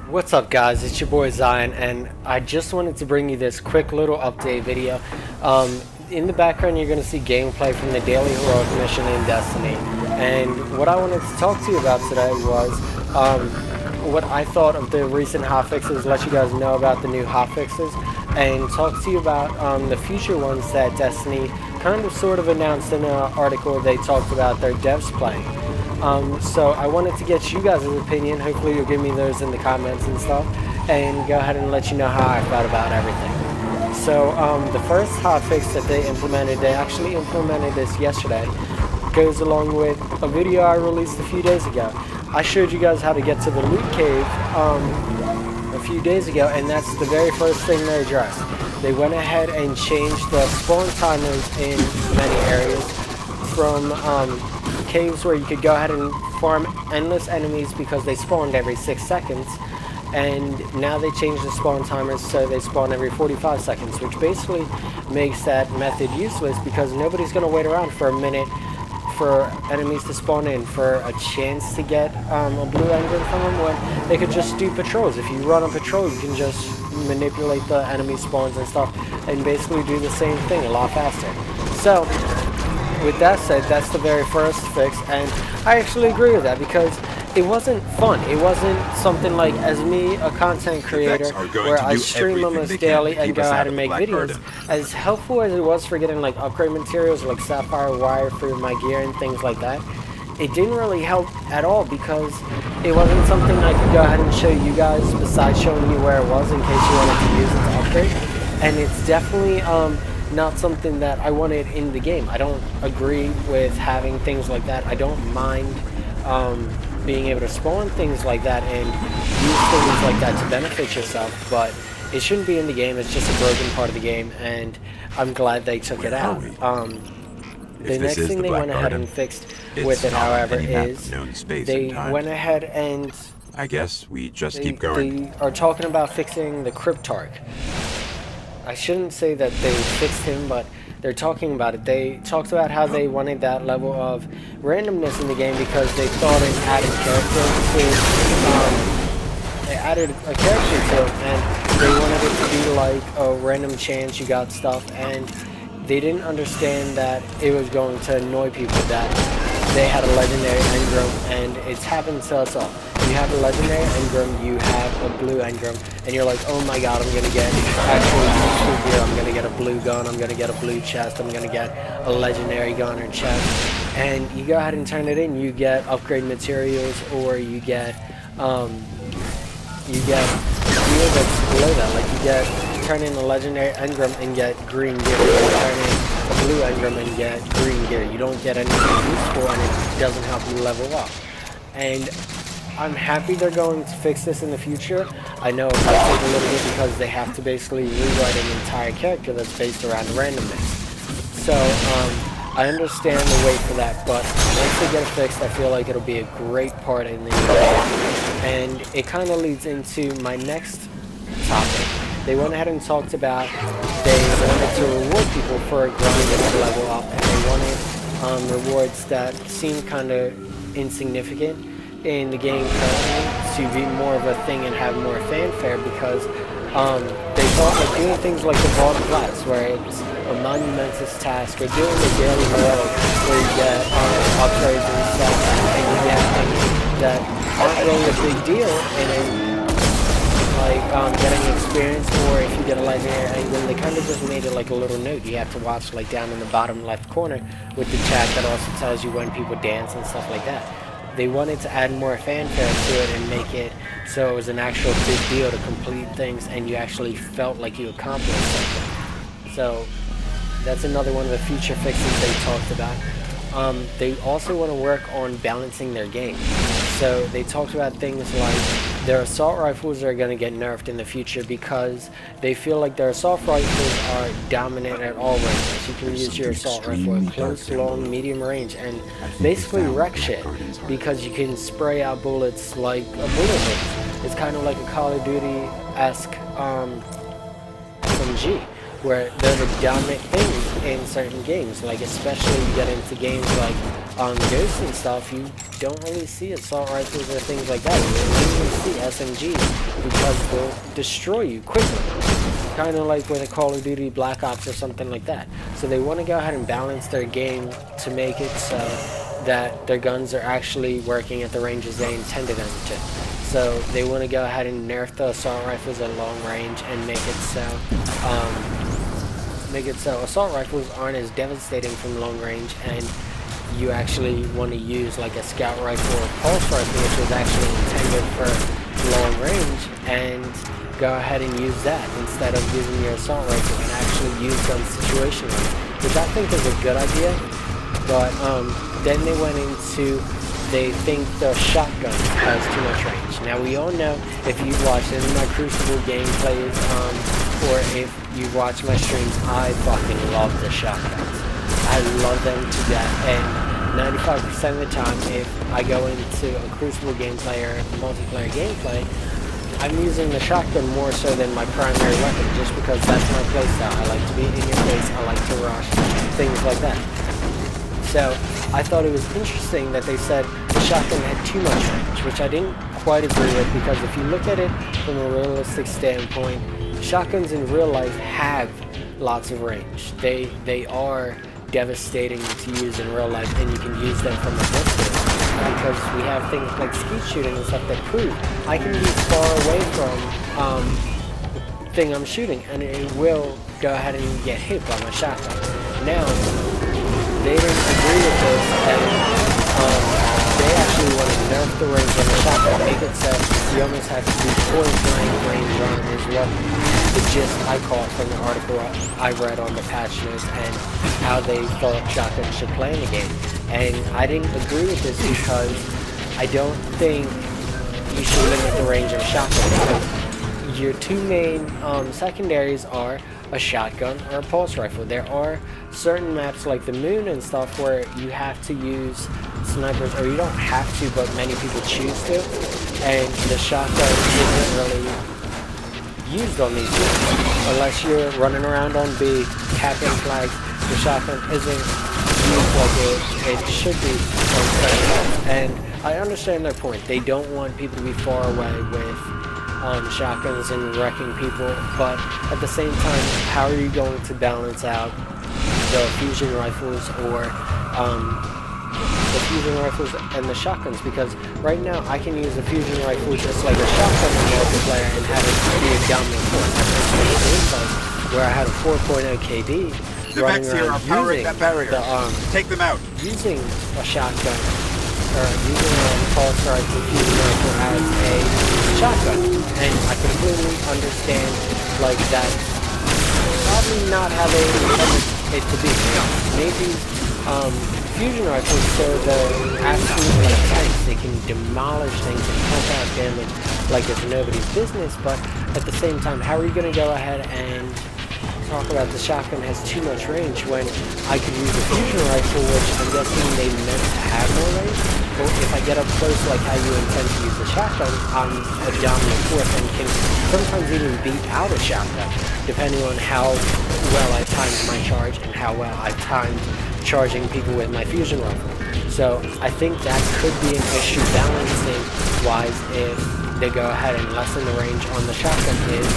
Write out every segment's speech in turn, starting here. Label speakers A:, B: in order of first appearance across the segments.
A: What's up, guys? It's your boy Zion, and I just wanted to bring you this quick little update video. In the background, you're going to see gameplay from the Daily Heroic mission in Destiny. And what I wanted to talk to you about today was what I thought of the recent hotfixes, let you guys know about the new hotfixes, and talk to you about the future ones that Destiny kind of sort of announced in an article they talked about their devs playing. So I wanted to get you guys' opinion. Hopefully you'll give me those in the comments and stuff, and go ahead and let you know how I felt about everything. So the first hotfix that they implemented, they actually implemented this yesterday, goes along with a video I released a few days ago. I showed you guys how to get to the loot cave a few days ago, and that's the very first thing they addressed. They went ahead and changed the spawn timers in many areas from caves where you could go ahead and farm endless enemies because they spawned every 6 seconds, and now they changed the spawn timers so they spawn every 45 seconds, which basically makes that method useless because nobody's going to wait around for a minute for enemies to spawn in for a chance to get a blue engram from them when they could just do patrols. If you run a patrol, you can just manipulate the enemy spawns and stuff and basically do the same thing a lot faster. So with that said, that's the very first fix, and I actually agree with that because it wasn't fun. It wasn't something like, as me, a content creator, where I stream almost daily and go ahead and make videos, as helpful as it was for getting like upgrade materials like sapphire wire for my gear and things like that, it didn't really help at all because it wasn't something I could go ahead and show you guys besides showing you where it was in case you wanted to use it to upgrade. And it's definitely not something that I wanted in the game. I don't agree with having things like that. I don't mind being able to spawn things like that and use things like that to benefit yourself, but it shouldn't be in the game. It's just a broken part of the game, and I'm glad they took it out. The next thing they went ahead and fixed with it, however, is they went ahead and
B: I guess we just keep going.
A: They are talking about fixing the Cryptarch. I shouldn't say that they fixed him, but they're talking about it. They talked about how they wanted that level of randomness in the game because they thought it added a character to it, and they wanted it to be like a random chance you got stuff, and they didn't understand that it was going to annoy people that they had a legendary engram, and it's happened to us all. You have a legendary engram, you have a blue engram, and you're like, oh my god, I'm gonna get actual useful gear, I'm gonna get a blue gun, I'm gonna get a blue chest, I'm gonna get a legendary gun or chest, and you go ahead and turn it in, you get upgrade materials, or you get gear that's below that, like turn in a legendary engram and get green gear, or turn in a blue engram and get green gear. You don't get anything useful, and it doesn't help you level up. And I'm happy they're going to fix this in the future. I know it might take a little bit because they have to basically rewrite an entire character that's based around randomness. So I understand the wait for that, but once they get it fixed, I feel like it'll be a great part in the game. And it kind of leads into my next topic. They went ahead and talked about they wanted to reward people for grinding to level up, and they wanted rewards that seem kind of insignificant in the game currently to be more of a thing and have more fanfare, because they thought like doing things like the Vault of Glass, where it's a monumentous task, or doing the daily heroic where you get upgrades and stuff, and you get things that aren't really a big deal, and then like getting experience, or if you get a legendary engram, they kind of just made it like a little note you have to watch like down in the bottom left corner with the chat that also tells you when people dance and stuff like that. They wanted to add more fanfare to it and make it so it was an actual big deal to complete things and you actually felt like you accomplished something. So that's another one of the future fixes they talked about. They also want to work on balancing their game. So they talked about things like their assault rifles are going to get nerfed in the future because they feel like their assault rifles are dominant at all ranges. You can use your assault rifle at close, long, medium range and basically wreck shit because you can spray out bullets like a bullet hose. It's kind of like a Call of Duty-esque SMG, where they're the dominant thing in certain games. Like especially you get into games like Ghosts and stuff, you don't really see assault rifles or things like that. You only see SMGs because they'll destroy you quickly. Kind of like with a Call of Duty Black Ops or something like that. So they want to go ahead and balance their game to make it so that their guns are actually working at the ranges they intended them to. So they want to go ahead and nerf the assault rifles at long range and make it so assault rifles aren't as devastating from long range, and you actually want to use like a scout rifle or pulse rifle, which is actually intended for long range, and go ahead and use that instead of using your assault rifle and actually use them situationally, which I think is a good idea. But then they went into, they think the shotgun has too much range. Now we all know, if you've watched any of my Crucible gameplays, or if you've watched my streams, I fucking love the shotguns. I love them to death, and 95% of the time, if I go into a Crucible gameplay or multiplayer gameplay, I'm using the shotgun more so than my primary weapon, just because that's my playstyle. I like to be in your face, I like to rush, things like that. So I thought it was interesting that they said the shotgun had too much range, which I didn't quite agree with, because if you look at it from a realistic standpoint, shotguns in real life have lots of range. They are devastating to use in real life, and you can use them from a distance, because we have things like skeet shooting and stuff that prove I can be far away from the thing I'm shooting, and it will go ahead and get hit by my shotgun. Now, they didn't agree with this, and they actually want to nerf the range on the shotgun, make it so you almost have to do point-blank range on it as well. The gist I caught from the article I read on the patch notes and how they thought shotguns should play in the game. And I didn't agree with this, because I don't think you should limit the range of a shotgun, because your two main secondaries are a shotgun or a pulse rifle. There are certain maps like the Moon and stuff where you have to use snipers, or you don't have to, but many people choose to, and the shotgun isn't really used on these maps. Unless you're running around on B, capping flags, the shotgun isn't used like it should be on certain maps. And I understand their point. They don't want people to be far away with shotguns and wrecking people, but at the same time, how are you going to balance out the fusion rifles or the fusion rifles and the shotguns? Because right now I can use a fusion rifle just like a shotgun in multiplayer and have it be a dominant force. Where I had a 4.0 KD running around using
C: take them out.
A: Using a shotgun or using a pulse rifle, fusion rifle as a shotgun, and I completely understand like that. Probably not how they intended it to be. Maybe fusion rifles, so they're absolutely like tanks. They can demolish things and pump out damage like it's nobody's business. But at the same time, how are you going to go ahead and talk about the shotgun has too much range when I could use a fusion rifle, which I'm guessing they meant to have more range? Well, if I get up close like how you intend to use the shotgun, I'm a dominant force and can sometimes even beat out a shotgun, depending on how well I timed my charge and how well I timed charging people with my fusion rifle. So I think that could be an issue balancing wise if they go ahead and lessen the range on the shotgun, is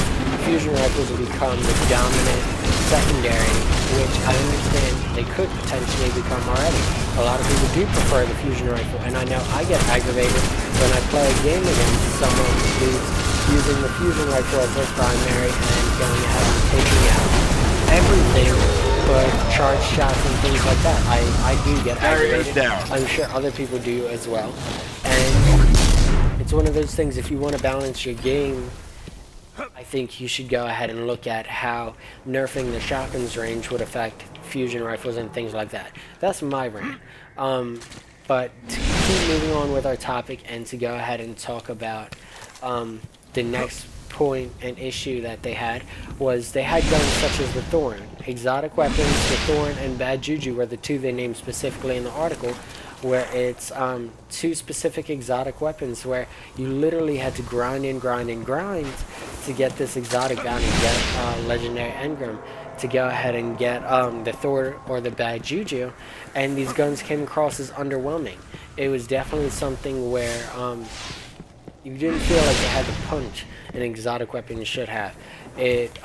A: fusion rifles will become the dominant secondary, which I understand they could potentially become already. A lot of people do prefer the fusion rifle, and I know I get aggravated when I play a game against someone who's using the fusion rifle as their primary and going ahead and taking out everything but charge shots and things like that. I do get aggravated. I'm sure other people do as well. And it's one of those things, if you want to balance your game, I think you should go ahead and look at how nerfing the shotgun's range would affect fusion rifles and things like that. That's my rant. But to keep moving on with our topic and to go ahead and talk about the next point and issue that they had, was they had guns such as the Thorn. Exotic weapons, the Thorn and Bad Juju were the two they named specifically in the article, where it's 2 specific exotic weapons where you literally had to grind to get this exotic bounty, get legendary engram, to go ahead and get the Thor or the bad juju, and these guns came across as underwhelming. It was definitely something where you didn't feel like it had the punch an exotic weapon should have. It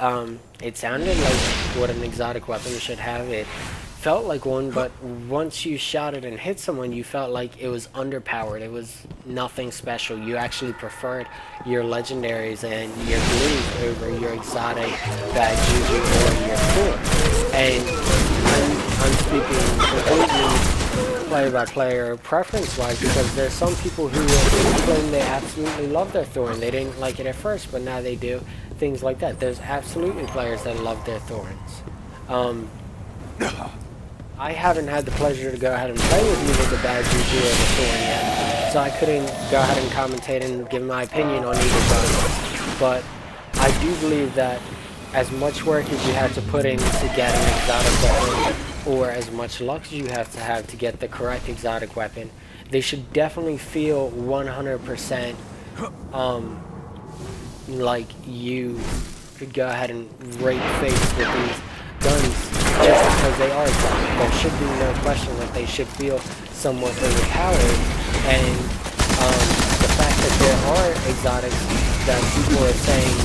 A: sounded like what an exotic weapon should have. It felt like one, but once you shot it and hit someone, you felt like it was underpowered. It was nothing special. You actually preferred your legendaries and your blues over your exotic bad juju or your Thor. And I'm speaking completely player-by-player preference-wise, because there's some people who will claim they absolutely love their Thor and they didn't like it at first, but now they do. Things like that. There's absolutely players that love their Thorns. I haven't had the pleasure to go ahead and play with either the bad juju or the Thorn yet, so I couldn't go ahead and commentate and give my opinion on either gun. But I do believe that as much work as you have to put in to get an exotic weapon, or as much luck as you have to get the correct exotic weapon, they should definitely feel 100% like you could go ahead and rape face with these guns just because they are exotic. There should be no question that they should feel somewhat overpowered, and the fact that there are exotics that people are saying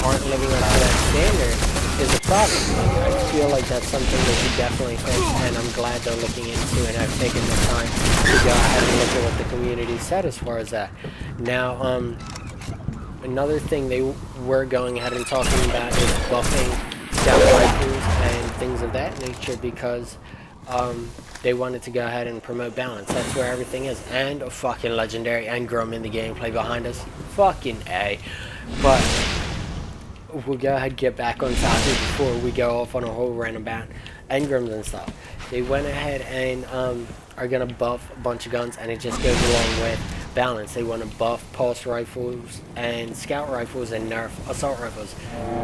A: aren't living up to that standard is a problem. I feel like that's something that you definitely fix, and I'm glad they're looking into and have taken the time to go ahead and look at what the community said as far as that. Now, another thing they were going ahead and talking about is buffing scout rifles and things of that nature, because they wanted to go ahead and promote balance. That's where everything is. And a fucking legendary engram in the gameplay behind us. Fucking A. But we'll go ahead and get back on topic before we go off on a whole rant about engrams and stuff. They went ahead and are going to buff a bunch of guns, and it just goes along with balance. They want to buff pulse rifles and scout rifles and nerf assault rifles.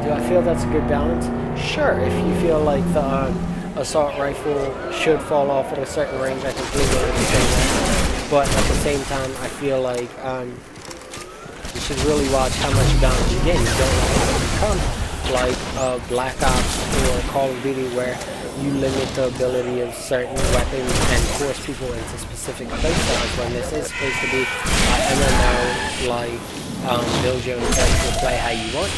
A: Do I feel that's a good balance? Sure. If you feel like the assault rifle should fall off at a certain range, I completely understand that. But at the same time, I feel like you should really watch how much balance you get. You don't want it to become like Black Ops or Call of Duty, where you limit the ability of certain weapons and force people into specific playstyles, when this is supposed to be MMO, like build your own character, play how you want.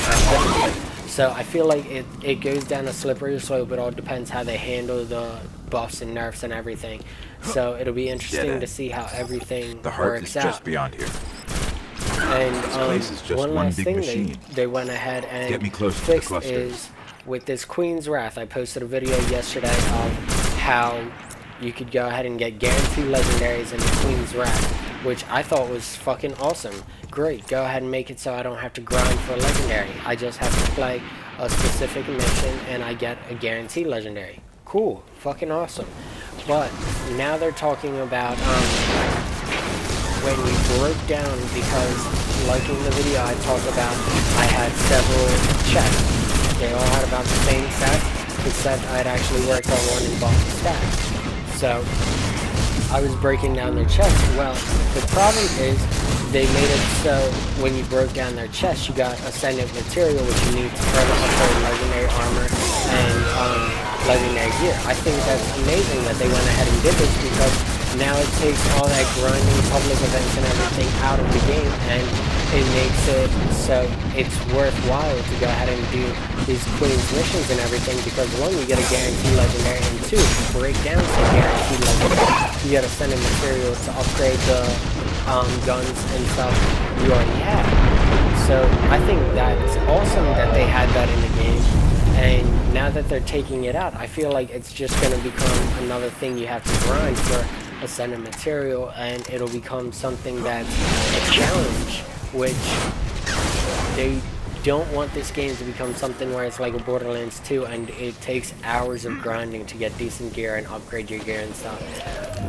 A: So I feel like it goes down a slippery slope. It all depends how they handle the buffs and nerfs and everything. So it'll be interesting to see how everything
B: the heart
A: works
B: is
A: out.
B: just beyond here.
A: And
B: This is just
A: one
B: one
A: last
B: big
A: thing
B: machine.
A: they went ahead and
B: Get me close to the
A: fixed
B: cluster.
A: is with this Queen's Wrath. I posted a video yesterday of how you could go ahead and get guaranteed legendaries in the Queen's Wrath, which I thought was fucking awesome. Great, go ahead and make it so I don't have to grind for a legendary. I just have to play a specific mission and I get a guaranteed legendary. Cool, fucking awesome. But now they're talking about when we broke down, because like in the video I talked about, I had several chests. They all had about the same stats, except I had actually worked on one and bought the stats. So I was breaking down their chests. Well, the problem is they made it so when you broke down their chests, you got ascendant material, which you need to further upgrade legendary armor and legendary gear. I think that's amazing that they went ahead and did this, because now it takes all that grinding, public events and everything out of the game, and it makes it so it's worthwhile to go ahead and do these Queen's missions and everything, because one, you get a guaranteed legendary, and two, break down some guaranteed legendary. You get ascendant material to upgrade the guns and stuff you already have. So I think that's awesome that they had that in the game. And now that they're taking it out, I feel like it's just going to become another thing you have to grind for ascendant material, and it'll become something that's a challenge, which they don't want this game to become something where it's like a Borderlands 2 and it takes hours of grinding to get decent gear and upgrade your gear and stuff.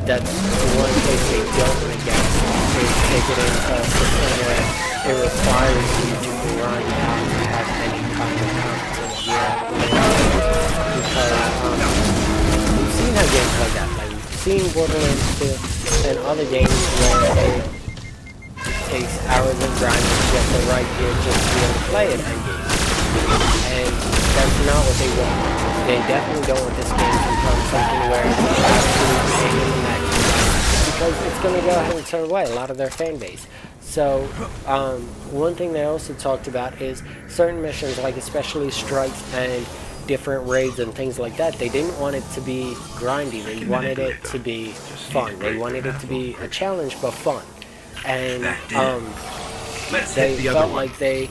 A: That's the one place they don't want to get, is take it into a system where it requires you to grind out to have any kind of competent gear. Because we've seen how games like that. Like, we've seen Borderlands 2, than other games where it takes hours of grinding to get the right gear just to be able to play it endgame. And that's not what they want. They definitely don't want this game to become something where it's an absolute pain in the neck, because it's going to go ahead and turn away a lot of their fan base. So, one thing they also talked about is certain missions, like especially strikes and different raids and things like that, they didn't want it to be grindy. They wanted it to be fun. They wanted it to be a challenge, but fun. And they felt like they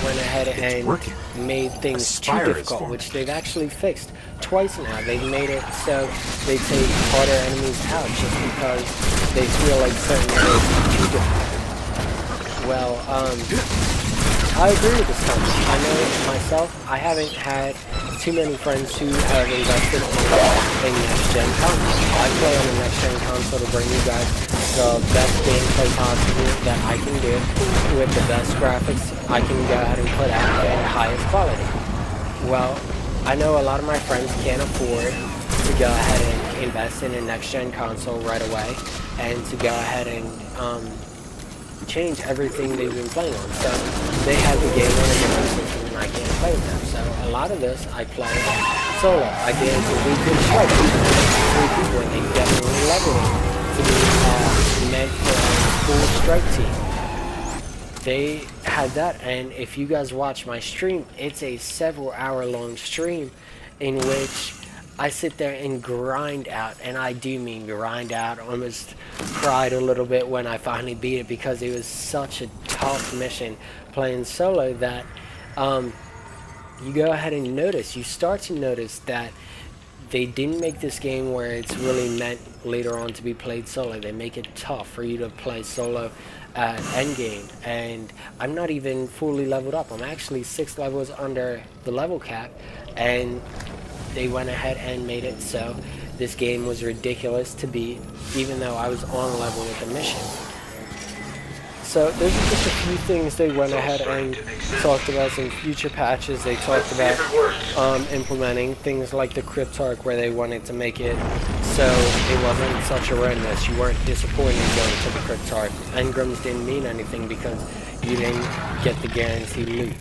A: went ahead and made things too difficult, which they've actually fixed twice now. They've made it so they take harder enemies out just because they feel like certain areas are too difficult. Well, I agree with this comment. I know myself, I haven't had too many friends who have invested in next-gen console. I play on a next-gen console to bring you guys the best gameplay possible that I can do with the best graphics I can go ahead and put out and highest quality. Well, I know a lot of my friends can't afford to go ahead and invest in a next-gen console right away and to go ahead and change everything they've been playing on. So they have the game on a different system and I can't play with them. So a lot of this I play solo. I did the weekend strike with 3 people and they definitely leveled it to be meant for a full strike team. They had that, and if you guys watch my stream, it's a several hour long stream in which I sit there and grind out, and I do mean grind out. Almost cried a little bit when I finally beat it because it was such a tough mission playing solo that you go ahead and notice, you start to notice that they didn't make this game where it's really meant later on to be played solo. They make it tough for you to play solo at endgame, and I'm not even fully leveled up. I'm actually 6 levels under the level cap, and they went ahead and made it so this game was ridiculous to beat, even though I was on level with the mission. So those are just a few things they went ahead and talked about. Some future patches they talked about implementing things like the Cryptarch, where they wanted to make it so it wasn't such a randomness. You weren't disappointed going to the Cryptarch. Engrams didn't mean anything because you didn't get the guaranteed loot.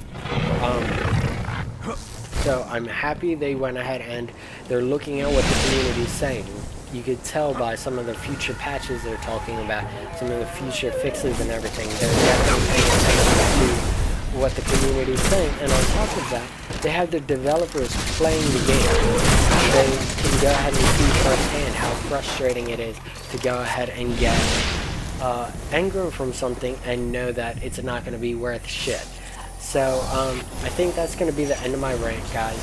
A: So I'm happy they went ahead and they're looking at what the community is saying. You could tell by some of the future patches they're talking about, some of the future fixes and everything. They're definitely paying attention to what the community is saying. And on top of that, they have the developers playing the game. They can go ahead and see firsthand how frustrating it is to go ahead and get engram from something and know that it's not going to be worth shit. So, I think that's going to be the end of my rant, guys.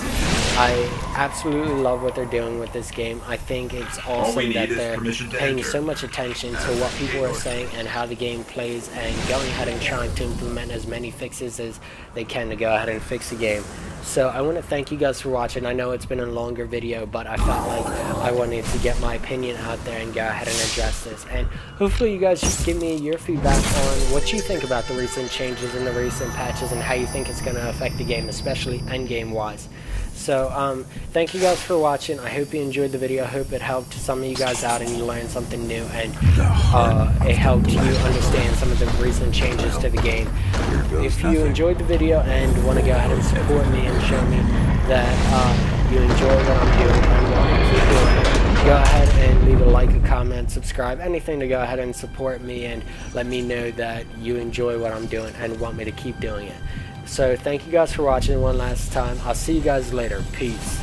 A: I absolutely love what they're doing with this game. I think it's awesome that they're paying so much attention to what people are saying and how the game plays, and going ahead and trying to implement as many fixes as they can to go ahead and fix the game. So I want to thank you guys for watching. I know it's been a longer video, but I felt like I wanted to get my opinion out there and go ahead and address this. And hopefully you guys just give me your feedback on what you think about the recent changes and the recent patches and how you think it's going to affect the game, especially endgame wise. So thank you guys for watching. I hope you enjoyed the video. I hope it helped some of you guys out and you learned something new, and it helped you understand some of the recent changes to the game. If you enjoyed the video and want to go ahead and support me and show me that you enjoy what I'm doing and want me to keep doing it, go ahead and leave a like, a comment, subscribe, anything to go ahead and support me and let me know that you enjoy what I'm doing and want me to keep doing it. So thank you guys for watching one last time. I'll see you guys later. Peace.